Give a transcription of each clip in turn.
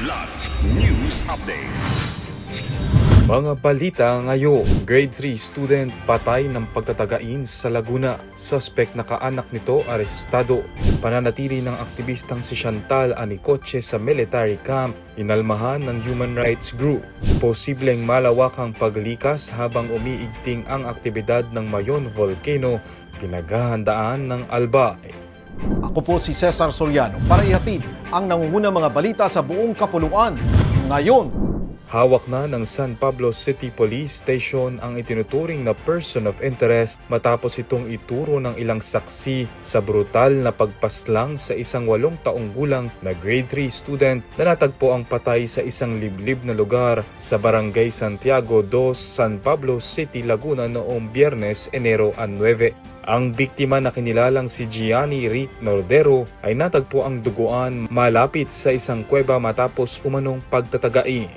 Kidlat News Updates. Mga balita ngayon, grade 3 student patay ng pagtatagain sa Laguna. Suspect na kaanak nito arestado. Pananatili ng aktivistang si Chantal Anicoche sa military camp, inalmahan ng human rights group. Posibleng malawakang paglikas habang umiigting ang aktibidad ng Mayon Volcano, pinaghahandaan ng Albay. Ako po si Cesar Soriano para ihatid ang nangungunang mga balita sa buong kapuluan ngayon. Hawak na ng San Pablo City Police Station ang itinuturing na person of interest matapos itong ituro ng ilang saksi sa brutal na pagpaslang sa isang 8 taong gulang na grade 3 student na natagpo ang patay sa isang liblib na lugar sa Barangay Santiago 2, San Pablo City, Laguna noong Biyernes, Enero 9. Ang biktima na kinilalang si Gianni Rick Nordero ay natagpo ang duguan malapit sa isang kuweba matapos umanong pagtatagai.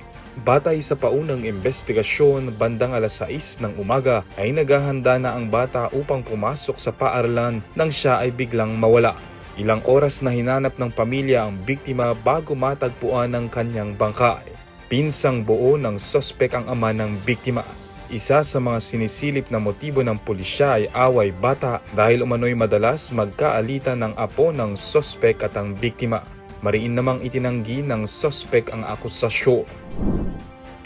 Batay sa paunang investigasyon, bandang alas 6 ng umaga ay naghahanda na ang bata upang pumasok sa paaralan nang siya ay biglang mawala. Ilang oras na hinanap ng pamilya ang biktima bago matagpuan ang kanyang bangkay. Pinsang buo ng sospek ang ama ng biktima. Isa sa mga sinisilip na motibo ng pulisya ay away bata dahil umano'y madalas magkaalitan ng apo ng sospek at ang biktima. Mariin namang itinanggi ng sospek ang akusasyon.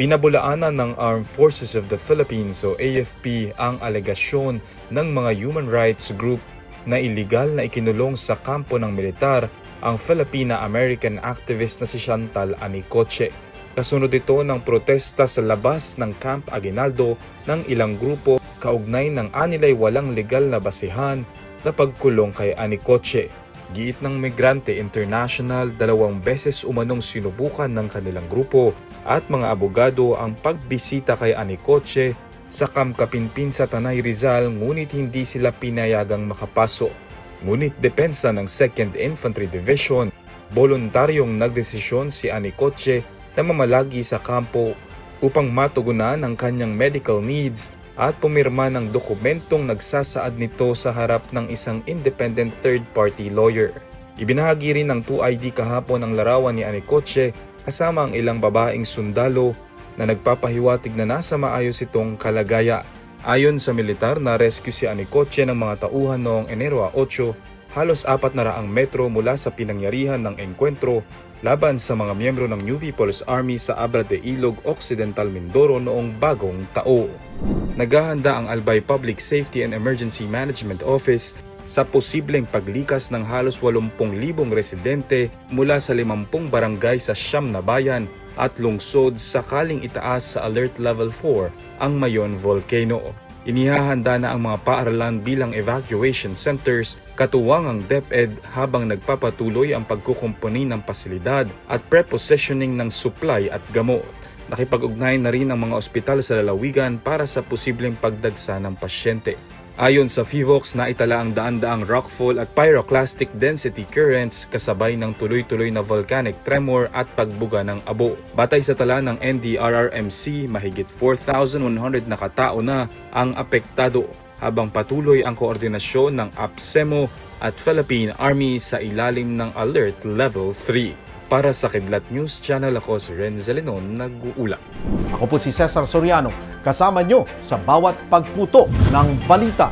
Pinabulaanan ng Armed Forces of the Philippines o AFP ang alegasyon ng mga human rights group na iligal na ikinulong sa kampo ng militar ang Filipina-American activist na si Chantal Anicoche. Kasunod ito ng protesta sa labas ng Camp Aguinaldo ng ilang grupo kaugnay ng anilay walang legal na basihan na pagkulong kay Anicoche. Giit ng Migrante International, 2 beses umanong sinubukan ng kanilang grupo at mga abogado ang pagbisita kay Anicoche sa Camp Kapinpin sa Tanay Rizal, ngunit hindi sila pinayagang makapasok. Ngunit depensa ng 2nd Infantry Division, voluntaryong nagdesisyon si Anicoche na mamalagi sa kampo upang matugunan ang kanyang medical needs at pumirma ng dokumentong nagsasaad nito sa harap ng isang independent third-party lawyer. Ibinahagi rin ng 2ID kahapon ang larawan ni Anicoche kasama ang ilang babaeng sundalo na nagpapahiwatig na nasa maayos itong kalagaya. Ayon sa militar, na-rescue si Anicoche ng mga tauhan noong Enero 8, halos 400 metro mula sa pinangyarihan ng engkwentro laban sa mga miyembro ng New People's Army sa Abra de Ilog, Occidental Mindoro noong bagong taon. Naghahanda ang Albay Public Safety and Emergency Management Office sa posibleng paglikas ng halos 80,000 residente mula sa 50 barangay sa 9 na bayan at lungsod sakaling itaas sa Alert Level 4 ang Mayon Volcano. Inihahanda na ang mga paaralan bilang evacuation centers, katuwang ang DepEd habang nagpapatuloy ang pagkukumpuni ng pasilidad at prepositioning ng supply at gamot. Nakipag-ugnay na rin ang mga ospital sa lalawigan para sa posibleng pagdagsa ng pasyente. Ayon sa FIVOX, naitala ang daan-daang rockfall at pyroclastic density currents kasabay ng tuloy-tuloy na volcanic tremor at pagbuga ng abo. Batay sa tala ng NDRRMC, mahigit 4,100 na katao na ang apektado habang patuloy ang koordinasyon ng APSEMO at Philippine Army sa ilalim ng Alert Level 3. Para sa Kidlat News Channel, ako si Renzel Lenon, nag-uula. Ako po si Cesar Soriano, kasama nyo sa bawat pagputo ng balita.